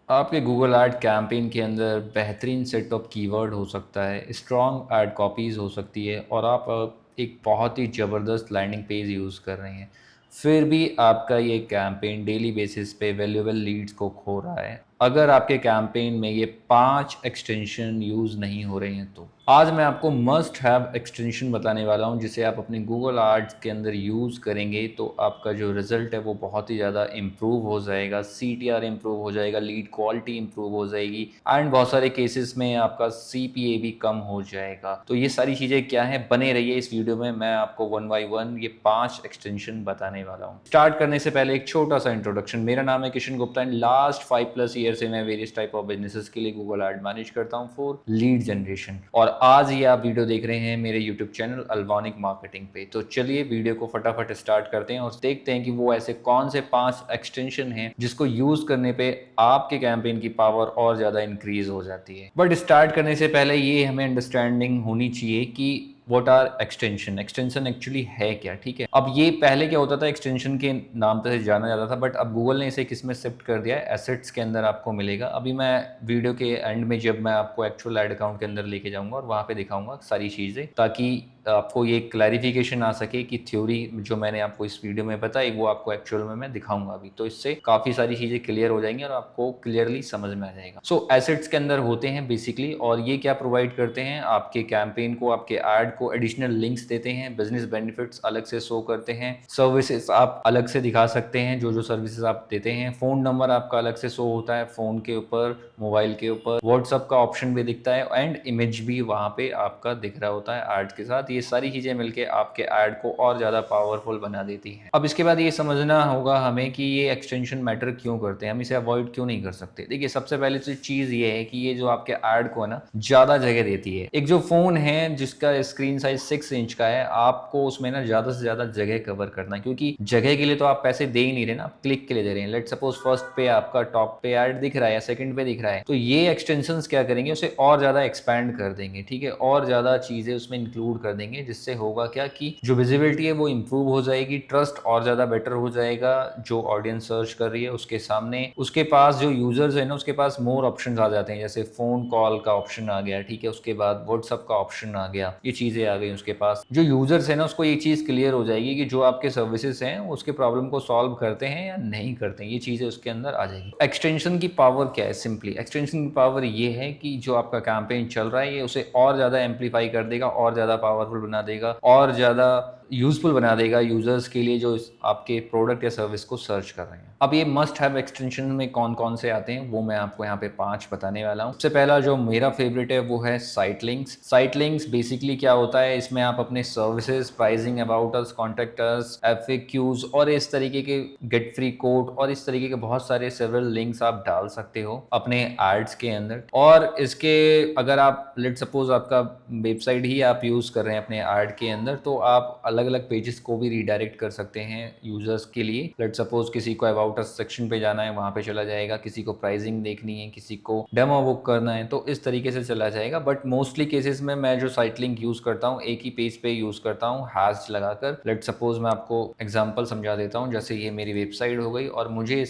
आपके Google add campaign के अंदर बेहतरीन सेट ऑफ कीवर्ड हो सकता है, स्ट्रॉन्ग ऐड कॉपीज़ हो सकती है और आप एक बहुत ही ज़बरदस्त लैंडिंग पेज यूज़ कर रहे हैं। फिर भी आपका ये कैंपेन डेली बेसिस पे वैल्यूएबल लीड्स को खो रहा है। अगर आपके कैंपेन में ये 5 एक्सटेंशन यूज़ नहीं हो रहे हैं तो आज मैं आपको मस्ट हैव एक्सटेंशन बताने वाला हूँ जिसे आप अपने गूगल एड्स के अंदर यूज़ करेंगे तो आपका जो रिज़ल्ट है वो बहुत ही ज़्यादा इम्प्रूव हो जाएगा, CTR इम्प्रूव हो जाएगा, लीड क्वालिटी इम्प्रूव हो जाएगी एंड बहुत सारे केसेस में आपका CPA भी कम हो जाएगा। तो ये सारी चीज़ें क्या हैं, बने रहिए इस वीडियो में, मैं आपको वन बाय वन ये 5 एक्सटेंशन बताने वाला हूँ। स्टार्ट करने से पहले एक छोटा सा इंट्रोडक्शन। मेरा नाम है Kishan Gupta and last 5+ year से मैं वेरियस टाइप ऑफ बिजनेसेस के लिए गूगल एड मैनेज करता हूँ फॉर लीड जनरेशन। और आज ये आप वीडियो देख रहे हैं मेरे यूट्यूब चैनल अल्वानिक मार्केटिंग पे। तो चलिए वीडियो को फटाफट स्टार्ट करते हैं और देखते हैं कि वो ऐसे कौन से 5 एक्सटेंशन हैं जिसको यूज करने पे आपके कैंपेन की पावर और ज्यादा इंक्रीज हो जाती है। बट स्टार्ट करने से पहले ये हमें अंडरस्टैंडिंग होनी चाहिए कि what are extension, extension actually है क्या। ठीक है, अब ये पहले क्या होता था, एक्सटेंशन के नाम से जाना जाता था, बट अब गूगल ने इसे किस में शिफ्ट कर दिया है, एसेट्स के अंदर आपको मिलेगा। अभी मैं वीडियो के एंड में जब मैं आपको एक्चुअल एड अकाउंट के अंदर लेके जाऊंगा और वहां पे दिखाऊंगा सारी चीजें, ताकि आपको ये क्लैरिफिकेशन आ सके कि थ्योरी जो मैंने आपको इस वीडियो में बताई वो आपको एक्चुअल में मैं दिखाऊंगा अभी। तो इससे काफी सारी चीजें क्लियर हो जाएंगी और आपको क्लियरली समझ में आ जाएगा। सो एसेट्स के अंदर होते हैं बेसिकली, और ये क्या प्रोवाइड करते हैं, आपके कैंपेन को, आपके एड को एडिशनल लिंक्स देते हैं, बिजनेस बेनिफिट्स अलग से शो करते हैं, सर्विसेज आप अलग से दिखा सकते हैं, जो जो सर्विसेज आप देते हैं, फोन नंबर आपका अलग से शो होता है, फोन के ऊपर, मोबाइल के ऊपर, व्हाट्सएप का ऑप्शन भी दिखता है एंड इमेज भी वहां पे आपका दिख रहा होता है एड के साथ। ये सारी चीजें मिलके आपके ऐड को और ज्यादा पावरफुल बना देती हैं। अब इसके बाद ये समझना होगा हमें कि ये एक्सटेंशन मैटर क्यों करते हैं, हम इसे अवॉइड क्यों नहीं कर सकते। देखिए, सबसे पहले तो चीज ये है कि ये जो आपके ऐड को है ना ज्यादा जगह देती है। एक जो फोन है जिसका स्क्रीन साइज 6 इंच का है, आपको उसमें ना ज्यादा से ज्यादा जगह कवर करना है, क्योंकि जगह के लिए तो आप पैसे दे ही नहीं रहे ना, आप क्लिक के लिए दे रहे हैं। लेट सपोज फर्स्ट पे आपका टॉप पे ऐड दिख रहा है या सेकंड पे दिख रहा है, तो ये एक्सटेंशंस क्या करेंगे, उसे और ज्यादा एक्सपैंड कर देंगे। ठीक है, और ज्यादा चीजें उसमें इंक्लूड कर देंगे, जिससे होगा क्या कि जो विजिबिलिटी है वो इंप्रूव हो जाएगी, ट्रस्ट और ज्यादा बेटर हो जाएगा। जो ऑडियंस सर्च कर रही है उसके सामने, उसके पास जो यूजर्स है ना, उसके पास मोर ऑप्शंस आ जाते हैं, जैसे फोन कॉल का ऑप्शन आ गया, ठीक है, उसके बाद व्हाट्सअप का ऑप्शन आ गया, ये चीजें आ गई उसके पास। जो यूजर्स है ना उसको ये चीज क्लियर हो जाएगी कि जो आपके सर्विसेज हैं उसके प्रॉब्लम को सॉल्व करते हैं या नहीं करते हैं, ये चीजें उसके अंदर आ जाएगी। एक्सटेंशन की पावर क्या है, सिंपली एक्सटेंशन की पावर ये है कि जो आपका कैंपेन चल रहा है ये उसे और ज्यादा एम्पलीफाई कर देगा, और ज्यादा पावरफुल बना देगा, और ज्यादा यूजफुल बना देगा यूजर्स के लिए जो आपके प्रोडक्ट या सर्विस को सर्च कर रहे हैं। अब ये मस्ट हैव एक्सटेंशन में कौन कौन से आते हैं वो मैं आपको यहाँ पे 5 बताने वाला हूँ। सबसे पहला जो मेरा फेवरेट है वो है site links. Site links basically क्या होता है, इसमें आप अपने services, pricing, about us, contact us, FAQs और इस तरीके के गेट फ्री कोड और इस तरीके के बहुत सारे सेवरल लिंक्स आप डाल सकते हो अपने एड्स के अंदर। और इसके अगर आप लेट सपोज आपका वेबसाइट ही आप यूज कर रहे हैं अपने एड के अंदर, तो आप अलग अलग पेजेस को भी रीडायरेक्ट कर सकते हैं यूजर्स के लिए। लेट सपोज किसी को अबाउट अस सेक्शन पे जाना है, वहां पे चला जाएगा, किसी को प्राइसिंग देखनी है, किसी को डेमो बुक करना है, तो इस तरीके से चला जाएगा। बट मोस्टली केसेस में मैं जो साइट लिंक यूज करता हूँ एक ही पेज पे यूज करता हूँ, हैश लगाकर। लेट सपोज मैं आपको एग्जांपल समझा देता हूँ, जैसे ये मेरी वेबसाइट हो गई और मुझे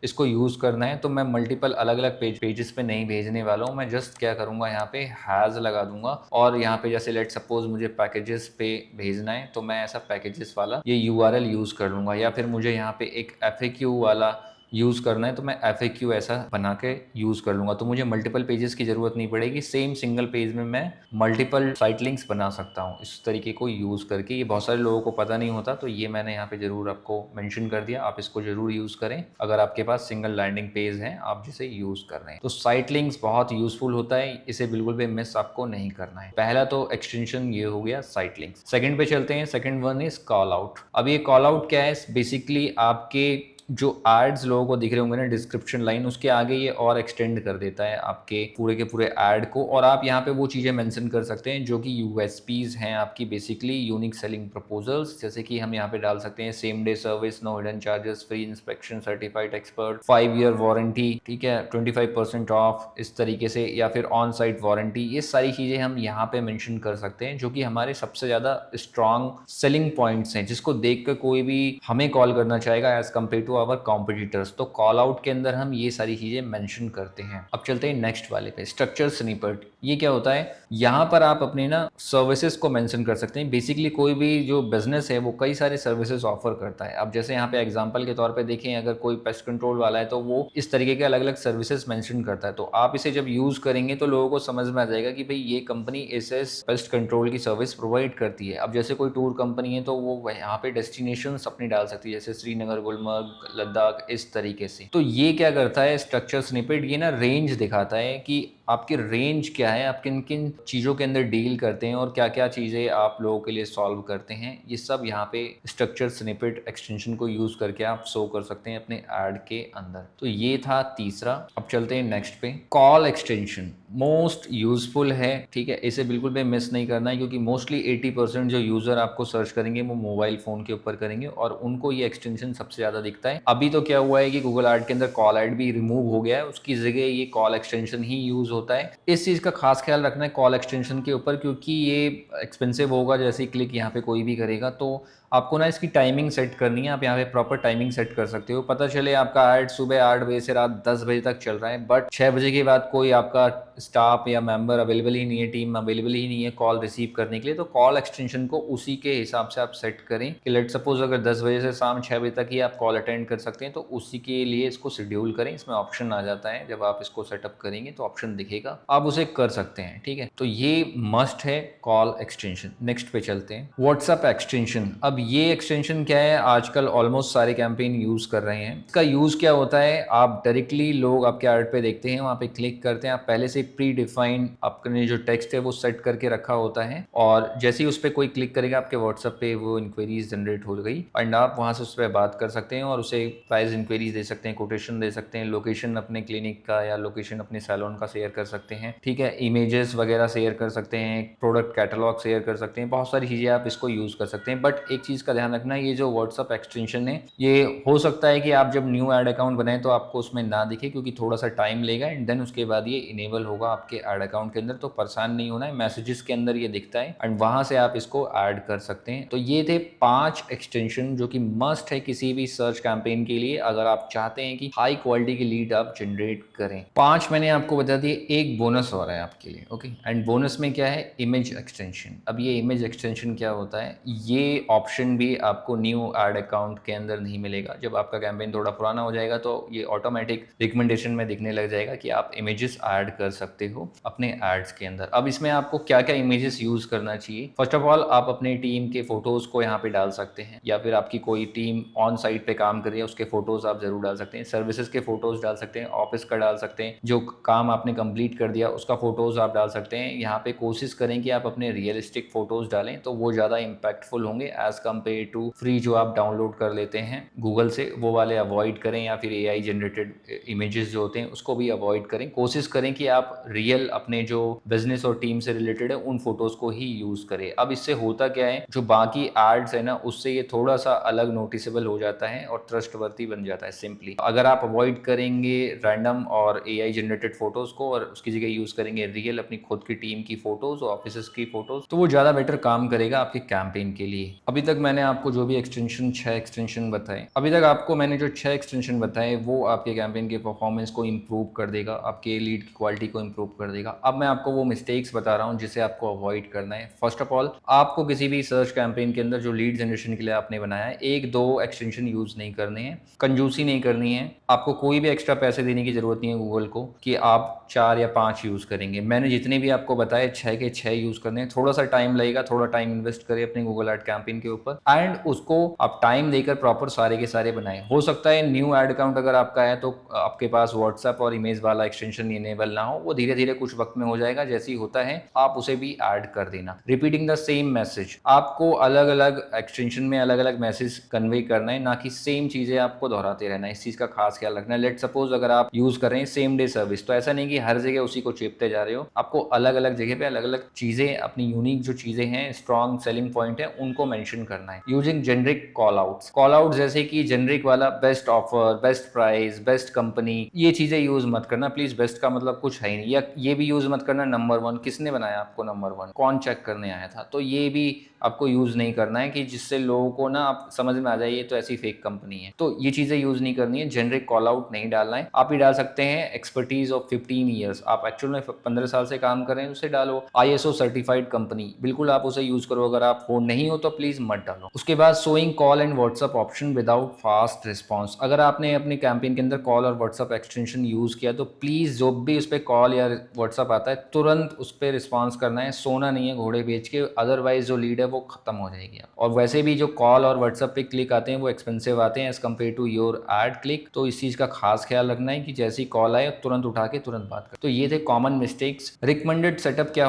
इसको यूज करना है, तो मैं मल्टीपल अलग अलग पेजेस पे नहीं भेजने वाला हूँ। मैं जस्ट क्या करूंगा, यहाँ पे हैज लगा दूंगा और यहाँ पे जैसे लेट सपोज मुझे पैकेजेस पे भेजना है, तो मैं ऐसा पैकेजेस वाला ये URL यूज कर लूंगा। या फिर मुझे यहाँ पे एक FAQ वाला यूज करना है, तो मैं FAQ ऐसा बना के यूज कर लूंगा। तो मुझे मल्टीपल पेजेस की जरूरत नहीं पड़ेगी, सेम सिंगल पेज में मैं मल्टीपल साइट लिंक्स बना सकता हूँ इस तरीके को यूज करके। ये बहुत सारे लोगों को पता नहीं होता, तो ये मैंने यहाँ पे जरूर आपको मेंशन कर दिया। आप इसको जरूर यूज करें अगर आपके पास सिंगल लैंडिंग पेज है आप जिसे यूज कर रहे हैं। तो साइट लिंक्स बहुत यूजफुल होता है, इसे बिल्कुल भी मिस आपको नहीं करना है। पहला तो एक्सटेंशन ये हो गया साइट लिंक्स। सेकंड पे चलते हैं, second one is call out. अब ये कॉल आउट क्या है, बेसिकली आपके जो एड्स लोगों को दिख रहे होंगे ना डिस्क्रिप्शन लाइन, उसके आगे ये और एक्सटेंड कर देता है आपके पूरे के पूरे ऐड को। और आप यहाँ पे वो चीजें मेंशन कर सकते हैं जो कि USPs हैं आपकी, बेसिकली यूनिक सेलिंग प्रपोजल्स। जैसे कि हम यहाँ पे डाल सकते हैं same day service, no hidden charges, free inspection, certified expert, 5 year warranty, ठीक है, 25% ऑफ, इस तरीके से, या फिर ऑन साइट वारंटी। ये सारी चीजें हम यहाँ पे मेंशन कर सकते हैं, जो कि हमारे सबसे ज्यादा स्ट्रॉन्ग सेलिंग पॉइंट्स हैं, जिसको देख कर कोई भी हमें कॉल करना चाहेगा as compare to our competitors. तो कॉल आउट के अंदर हम ये सारी चीजें मेंशन करते हैं। अब चलते हैं नेक्स्ट वाले पे, स्ट्रक्चर स्निपेट। ये क्या होता है, यहाँ पर आप अपने ना सर्विसेज को मेंशन कर सकते हैं। बेसिकली कोई भी जो बिजनेस है वो कई सारे सर्विसेज ऑफर करता है। अब जैसे यहाँ पे एग्जांपल के तौर पे देखें, अगर कोई पेस्ट कंट्रोल वाला है तो वो इस तरीके के अलग अलग सर्विसेज मेंशन करता है। तो आप इसे जब यूज करेंगे तो लोगों को समझ में आ जाएगा कि भाई ये कंपनी इस पेस्ट कंट्रोल की सर्विस प्रोवाइड करती है। अब जैसे कोई टूर कंपनी है तो वो यहाँ पे डेस्टिनेशन अपनी डाल सकती है, जैसे श्रीनगर, गुलमर्ग, लद्दाख, इस तरीके से। तो ये क्या करता है स्ट्रक्चर स्निपेट, ये ना रेंज दिखाता है कि आपकी रेंज क्या है, आप किन किन चीज़ों के अंदर डील करते हैं और क्या क्या चीज़ें आप लोगों के लिए सॉल्व करते हैं। ये सब यहाँ पे स्ट्रक्चर स्निपेट एक्सटेंशन को यूज़ करके आप शो कर सकते हैं अपने ऐड के अंदर। तो ये था तीसरा। अब चलते हैं नेक्स्ट पे, कॉल एक्सटेंशन। मोस्ट यूजफुल है, ठीक है, इसे बिल्कुल भी मिस नहीं करना है, क्योंकि मोस्टली 80% जो यूज़र आपको सर्च करेंगे वो मोबाइल फ़ोन के ऊपर करेंगे और उनको ये एक्सटेंशन सबसे ज़्यादा दिखता है। अभी तो क्या हुआ है कि गूगल ऐड के अंदर कॉल ऐड भी रिमूव हो गया है, उसकी जगह ये कॉल एक्सटेंशन ही यूज़ होता है। इस चीज़ का खास ख्याल रखना है कॉल एक्सटेंशन के ऊपर, क्योंकि ये एक्सपेंसिव होगा। जैसे ही क्लिक यहाँ पे कोई भी करेगा तो आपको ना इसकी टाइमिंग सेट करनी है। आप यहाँ पे प्रॉपर टाइमिंग सेट कर सकते हो। पता चले आपका ऐड सुबह 8 बजे से रात 10 बजे तक चल रहा है, बट 6 बजे के बाद कोई आपका स्टाफ या मेंबर अवेलेबल ही नहीं है, टीम अवेलेबल ही नहीं है कॉल रिसीव करने के लिए, तो कॉल एक्सटेंशन को उसी के हिसाब से आप सेट करें कि लेट सपोज अगर 10 बजे से शाम 6 बजे तक ही आप कॉल अटेंड कर सकते हैं तो उसी के लिए इसको शेड्यूल करें। इसमें ऑप्शन आ जाता है, जब आप इसको सेटअप करेंगे तो ऑप्शन दिखेगा, आप उसे कर सकते हैं, ठीक है। तो ये मस्ट है कॉल एक्सटेंशन। नेक्स्ट पे चलते हैं, व्हाट्सएप एक्सटेंशन। अब ये एक्सटेंशन क्या है, आजकल ऑलमोस्ट सारे कैंपेन यूज कर रहे हैं। इसका यूज क्या होता है, आप डायरेक्टली लोग आपके ऐड पे देखते हैं, वहां पे क्लिक करते हैं, आप पहले से प्री डिफाइंड आपने जो टेक्स्ट है वो सेट करके रखा होता है और जैसे ही उस पर कोई क्लिक करेगा आपके व्हाट्सएप पे वो इंक्वायरीज जनरेट हो गई एंड आप वहां से उस पर बात कर सकते हैं और उसे प्राइस इंक्वायरीज दे सकते हैं, कोटेशन दे सकते हैं, लोकेशन अपने क्लिनिक का या लोकेशन अपने सैलून का शेयर कर सकते हैं, ठीक है, इमेजेस वगैरह शेयर कर सकते हैं, प्रोडक्ट कैटलॉग शेयर कर सकते हैं, बहुत सारी चीजें आप इसको यूज कर सकते हैं। बट एक चीज का ध्यान रखना, ये जो व्हाट्सएप एक्सटेंशन है ये हो सकता है कि आप जब न्यू ऐड अकाउंट बनाए तो आपको उसमें ना दिखे, क्योंकि थोड़ा सा टाइम लेगा एंड देन उसके बाद ये इनेबल होगा आपके ऐड अकाउंट के अंदर। तो परेशान नहीं होना है, मैसेजेस के अंदर ये दिखता है एंड वहां से आप इसको ऐड कर सकते हैं। तो ये थे 5 एक्सटेंशन जो कि मस्ट है किसी भी सर्च कैंपेन के लिए, अगर आप चाहते हैं कि हाई क्वालिटी की लीड आप जनरेट करें। 5 मैंने आपको बता दिए, एक बोनस और है आपके लिए, ओके। एंड बोनस में क्या है, इमेज एक्सटेंशन। अब ये इमेज एक्सटेंशन क्या होता है, ये ऑप्शन भी आपको न्यू ऐड अकाउंट के अंदर नहीं मिलेगा। जब आपका कैंपेन थोड़ा पुराना हो जाएगा तो ये ऑटोमेटिक रिकमेंडेशन में दिखने लग जाएगा कि आप इमेजेस ऐड कर सकते हो अपने एड्स के अंदर। अब इसमें आपको क्या क्या इमेजेस यूज करना चाहिए, फर्स्ट ऑफ ऑल आप अपने टीम के फोटोज को यहाँ पे डाल सकते हैं, या फिर आपकी कोई टीम ऑन साइट पे काम कर रही है उसके फोटोज आप जरूर डाल सकते हैं, सर्विसेज के फोटोज डाल सकते हैं, ऑफिस का डाल सकते हैं, जो काम आपने कंप्लीट कर दिया उसका फोटोज आप डाल सकते हैं। यहाँ पे कोशिश करें कि आप अपने रियलिस्टिक फोटोज डालें, तो वो ज्यादा इंपैक्टफुल होंगे एज कम्पेयर टू फ्री जो आप डाउनलोड कर लेते हैं गूगल से, वो वाले अवॉइड करें, या फिर एआई जनरेटेड इमेजेस जो होते हैं उसको भी अवॉइड करें। कोशिश करें कि आप रियल अपने जो बिजनेस और टीम से रिलेटेड है उन फोटोज को ही यूज करें। अब इससे होता क्या है, जो बाकी एड्स है ना उससे ये थोड़ा सा अलग नोटिसेबल हो जाता है और ट्रस्टवर्दी बन जाता है सिंपली। अगर आप अवॉइड करेंगे रैंडम और एआई जनरेटेड फोटोज को और उसकी जगह यूज करेंगे रियल अपनी खुद की टीम की फोटोज और ऑफिस की फोटोज, तो वो ज्यादा बेटर काम करेगा आपके कैंपेन के लिए। अभी तक मैंने आपको जो भी एक्सटेंशन 6 एक्सटेंशन बताए, अभी तक आपको मैंने जो 6 एक्सटेंशन बताए वो आपके कैंपेन के परफॉर्मेंस को इंप्रूव कर देगा, आपके लीड की क्वालिटी को इंप्रूव कर देगा। अब मैं आपको वो मिस्टेक्स बता रहा हूँ जिसे आपको अवॉइड करना है। फर्स्ट ऑफ ऑल, आपको किसी भी सर्च कैंपेन के अंदर जो लीड जनरेशन के लिए आपने बनाया है, 1-2 एक्सटेंशन यूज नहीं करने हैं, कंजूसी नहीं करनी है। आपको कोई भी एक्स्ट्रा पैसे देने की जरूरत नहीं है गूगल को कि आप 4 या 5 यूज करेंगे। मैंने जितने भी आपको बताए 6 के 6 यूज करने हैं। थोड़ा सा टाइम लगेगा, थोड़ा टाइम इन्वेस्ट करें अपने गूगल एड कैंपेन के ऊपर एंड उसको आप टाइम देकर प्रॉपर सारे के सारे बनाएं। हो सकता है न्यू एड अकाउंट अगर आपका है तो आपके पास व्हाट्सएप और इमेज वाला एक्सटेंशन इनेबल ना हो, वो धीरे धीरे कुछ वक्त में हो जाएगा। जैसे ही होता है आप उसे भी ऐड कर देना। रिपीटिंग द सेम मैसेज, आपको अलग अलग एक्सटेंशन में अलग अलग मैसेज कन्वे करना है, ना कि सेम चीजें आपको दोहराते रहना है। इस चीज का खास ख्याल रखना है। लेट सपोज अगर आप यूज कर रहे हैं सेम डे सर्विस, तो ऐसा नहीं कि हर जगह उसी को चेपते जा रहे हो, आपको अलग अलग जगह पे अलग अलग चीजें, अपनी यूनिक जो चीजें हैं, स्ट्रॉन्ग सेलिंग पॉइंट है, उनको मेंशन करना है यूजिंग जेनरिक कॉल आउट जैसे कि जेनरिक वाला best offer, best price, best company, ये चीजें यूज मत करना प्लीज। बेस्ट का मतलब कुछ है ही नहीं। या ये भी यूज मत करना नंबर वन, किसने बनाया आपको नंबर वन, कौन चेक करने आया था, तो ये भी आपको यूज नहीं करना है कि जिससे लोगों को ना आप समझ में आ जाए ये तो ऐसी फेक कंपनी है। तो ये चीजें यूज नहीं करनी है, जेनरिक कॉल आउट नहीं डालना है। आप ही डाल सकते हैं एक्सपर्टीज ऑफ 15 ईयर्स, आप एक्चुअल में 15 साल से काम कर रहे हैं उसे डालो। ISO सर्टिफाइड कंपनी, बिल्कुल आप उसे यूज करो। अगर आप हो नहीं हो तो प्लीज मत डालो। उसके बाद showing call and WhatsApp option without fast response. अगर आपने अपनी कैंपेन के अंदर कॉल और व्हाट्सएप एक्सटेंशन यूज किया तो प्लीज जो भी उस पर कॉल या व्हाट्सएप आता है तुरंत उस पर रिस्पॉन्स करना है। सोना नहीं है घोड़े बेच के, अदरवाइज जो लीड है वो खत्म हो जाएगी। और वैसे भी जो कॉल और व्हाट्सएप पे क्लिक आते हैं वो एक्सपेंसिव आते हैं as compare to your ad click. तो इस चीज का खास ख्याल रखना है कि जैसी कॉल आए तुरंत उठा के तुरंत बात कर। तो ये थे कॉमन मिस्टेक्स। रिकमेंडेड सेटअप क्या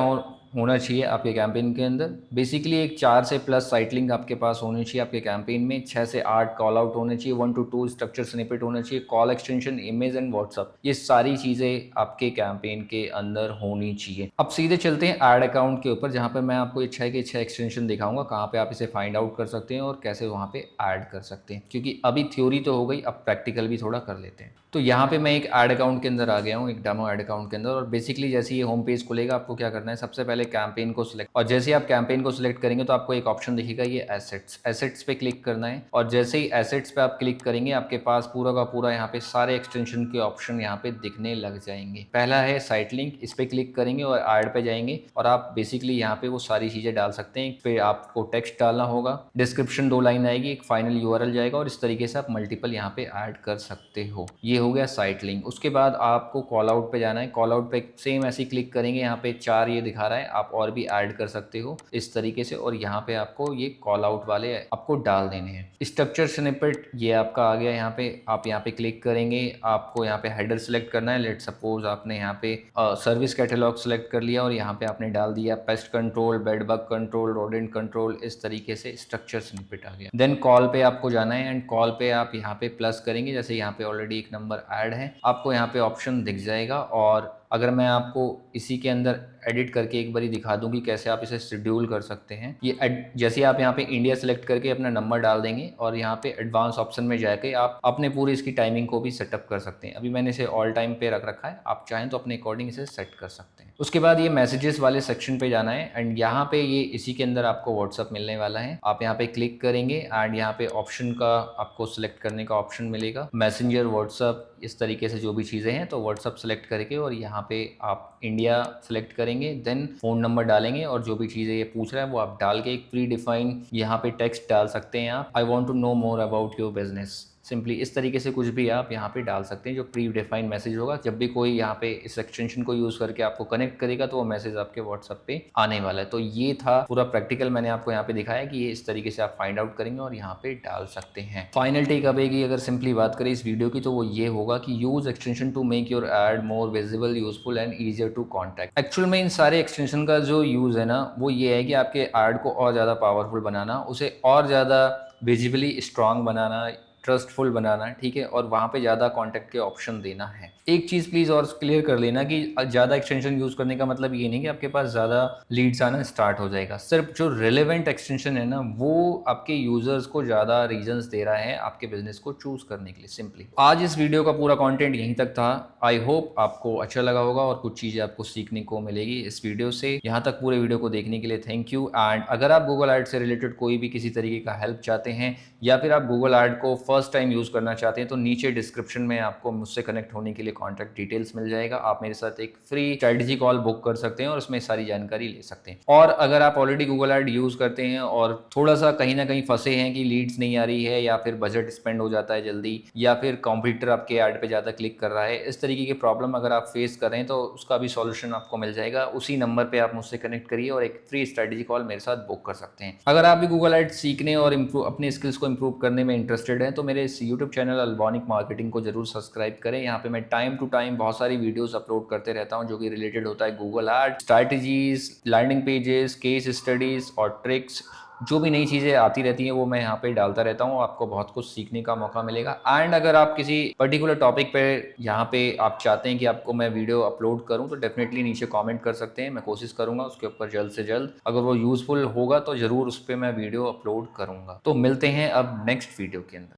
होना चाहिए आपके कैंपेन के अंदर। बेसिकली एक 4 से प्लस साइट लिंक आपके पास होनी चाहिए आपके कैंपेन में, 6 से 8 कॉल आउट होने चाहिए, 1 to 2 स्ट्रक्चर स्निपेट होना चाहिए, call extension, image and WhatsApp, ये सारी चीजें आपके कैंपेन के अंदर होनी चाहिए। अब सीधे चलते हैं ऐड अकाउंट के ऊपर, जहां पे मैं आपको ये 6 के 6 एक्सटेंशन दिखाऊंगा कहाँ पे आप इसे फाइंड आउट कर सकते हैं और कैसे वहां पे ऐड कर सकते हैं। क्योंकि अभी थ्योरी तो हो गई, अब प्रैक्टिकल भी थोड़ा कर लेते हैं। तो यहाँ पे मैं एक ऐड अकाउंट के अंदर आ गया हूँ, एक डेमो ऐड अकाउंट के अंदर। और बेसिकली जैसे ये होम पेज खुलेगा आपको क्या करना है, सबसे पहले कैंपेन को सिलेक्ट, और जैसे आप कैंपेन को सिलेक्ट करेंगे तो आपको एक ऑप्शन दिखेगा ये एसेट्स पे क्लिक करना है। और जैसे ही एसेट्स पे आप क्लिक करेंगे आपके पास पूरा का पूरा यहाँ पे सारे एक्सटेंशन के ऑप्शन यहाँ पे दिखने लग जाएंगे। पहला है साइट लिंक, इस पे क्लिक करेंगे और ऐड पे जाएंगे और आप बेसिकली यहाँ पे वो सारी चीजें डाल सकते हैं। पे आपको टेक्स्ट डालना होगा, डिस्क्रिप्शन 2 लाइन आएगी, एक फाइनल URL जाएगा और इस तरीके से आप मल्टीपल यहाँ पे ऐड कर सकते हो। ये हो गया साइट लिंक। उसके बाद आपको कॉल आउट पे जाना है। कॉल आउट पे सेम ऐसे क्लिक करेंगे, यहाँ पे 4 ये दिखा रहा है, आप और भी ऐड कर सकते हो इस तरीके से। और यहाँ पे आपको ये कॉल आउट वाले आपको डाल देने हैं। स्ट्रक्चर स्निपेट ये आपका आ गया, यहाँ पे आप यहाँ पे क्लिक करेंगे, आपको यहाँ पे हेडर सेलेक्ट करना है। लेट सपोज आपने यहाँ पे सर्विस कैटेलॉग सेलेक्ट कर लिया और यहाँ पे आपने डाल दिया pest control, bed bug control, rodent control, इस तरीके से स्ट्रक्चर स्निपेट आ गया। देन कॉल पे आपको जाना है एंड कॉल पे आप यहाँ पे प्लस करेंगे। जैसे यहाँ पे ऑलरेडी एक नंबर ऐड है, आपको यहाँ पे ऑप्शन दिख जाएगा। और अगर मैं आपको इसी के अंदर एडिट करके एक बारी दिखा दूं कि कैसे आप इसे शेड्यूल कर सकते हैं। ये जैसे आप यहाँ पे इंडिया सेलेक्ट करके अपना नंबर डाल देंगे और यहाँ पे एडवांस ऑप्शन में जाके आप अपने पूरी इसकी टाइमिंग को भी सेटअप कर सकते हैं। अभी मैंने इसे ऑल टाइम पे रख रखा है, आप चाहें तो अपने अकॉर्डिंग इसे सेट कर सकते हैं। उसके बाद ये मैसेजेस वाले सेक्शन पे जाना है एंड यहाँ पे ये इसी के अंदर आपको व्हाट्सअप मिलने वाला है। आप यहाँ पे क्लिक करेंगे एंड यहाँ पे ऑप्शन का आपको सिलेक्ट करने का ऑप्शन मिलेगा, मैसेंजर, व्हाट्सअप, इस तरीके से जो भी चीज़ें हैं। तो व्हाट्सअप सेलेक्ट करके और यहाँ पे आप इंडिया सेलेक्ट करेंगे, देन फ़ोन नंबर डालेंगे और जो भी चीज़ें ये पूछ रहा है वो आप डाल के एक प्री डिफाइन यहाँ पे टेक्स्ट डाल सकते हैं आप, I want to know more about your business. Simply इस तरीके से कुछ भी आप यहाँ पे डाल सकते हैं जो प्री डिफाइंड मैसेज होगा। जब भी कोई यहाँ पे इस एक्सटेंशन को यूज़ करके आपको कनेक्ट करेगा तो वो मैसेज आपके व्हाट्सएप पे आने वाला है। तो ये था पूरा प्रैक्टिकल, मैंने आपको यहाँ पे दिखाया कि ये इस तरीके से आप फाइंड आउट करेंगे और यहाँ पे डाल सकते हैं। फाइनल टेक अवे की अगर सिंपली बात करें इस वीडियो की तो वो ये होगा कि use extension to make your ad more visible, useful and easier to contact. Actual में इन सारे एक्सटेंशन का जो यूज़ है ना वो ये है कि आपके एड को और ज़्यादा पावरफुल बनाना, उसे और ज़्यादा विजिबली स्ट्रांग बनाना, ट्रस्टफुल बनाना, ठीक है, और वहाँ पे ज़्यादा कॉन्टैक्ट के ऑप्शन देना है। एक चीज़ प्लीज़ और क्लियर कर लेना कि ज़्यादा एक्सटेंशन यूज़ करने का मतलब ये नहीं कि आपके पास ज़्यादा लीड्स आना स्टार्ट हो जाएगा। सिर्फ जो रिलेवेंट एक्सटेंशन है ना वो आपके यूज़र्स को ज़्यादा रीजंस दे रहा है आपके बिजनेस को चूज करने के लिए। सिंपली आज इस वीडियो का पूरा कंटेंट यहीं तक था। आई होप आपको अच्छा लगा होगा और कुछ चीज़ें आपको सीखने को मिलेगी इस वीडियो से। यहाँ तक पूरे वीडियो को देखने के लिए थैंक यू। एंड अगर आप गूगल एड से रिलेटेड कोई भी किसी तरीके का हेल्प चाहते हैं या फिर आप गूगल एड को फर्स्ट टाइम यूज़ करना चाहते हैं तो नीचे डिस्क्रिप्शन में आपको मुझसे कनेक्ट होने के लिए कॉन्टैक्ट डिटेल्स मिल जाएगा। आप मेरे साथ एक फ्री स्ट्रेटजी कॉल बुक कर सकते हैं और उसमें सारी जानकारी ले सकते हैं। और अगर आप ऑलरेडी गूगल एड यूज़ करते हैं और थोड़ा सा कहीं ना कहीं फंसे हैं कि लीड्स नहीं आ रही है या फिर बजट स्पेंड हो जाता है जल्दी या फिर कॉम्पिटिटर आपके ऐड पे ज़्यादा क्लिक कर रहा है, इस तरीके की प्रॉब्लम अगर आप फेस कर रहे हैं तो उसका भी सॉल्यूशन आपको मिल जाएगा। उसी नंबर पे आप मुझसे कनेक्ट करिए और एक फ्री स्ट्रेटजी कॉल मेरे साथ बुक कर सकते हैं। अगर आप भी गूगल एड सीखने और अपने स्किल्स को इंप्रूव करने में इंटरेस्टेड हैं तो मेरे इस यूट्यूब चैनल अल्बानिक मार्केटिंग को जरूर सब्सक्राइब करें। यहाँ पे मैं टाइम टू टाइम बहुत सारी वीडियोस अपलोड करते रहता हूँ जो कि रिलेटेड होता है Google ad, strategies, landing pages, case studies और ट्रिक्स जो भी नई चीज़ें आती रहती हैं वो मैं यहाँ पे डालता रहता हूँ, आपको बहुत कुछ सीखने का मौका मिलेगा। एंड अगर आप किसी पर्टिकुलर टॉपिक पे यहाँ पे आप चाहते हैं कि आपको मैं वीडियो अपलोड करूँ, तो डेफ़िनेटली नीचे कमेंट कर सकते हैं, मैं कोशिश करूँगा उसके ऊपर जल्द से जल्द। अगर वो यूज़फुल होगा तो ज़रूर उस पे मैं वीडियो अपलोड करूँगा। तो मिलते हैं अब नेक्स्ट वीडियो के अंदर।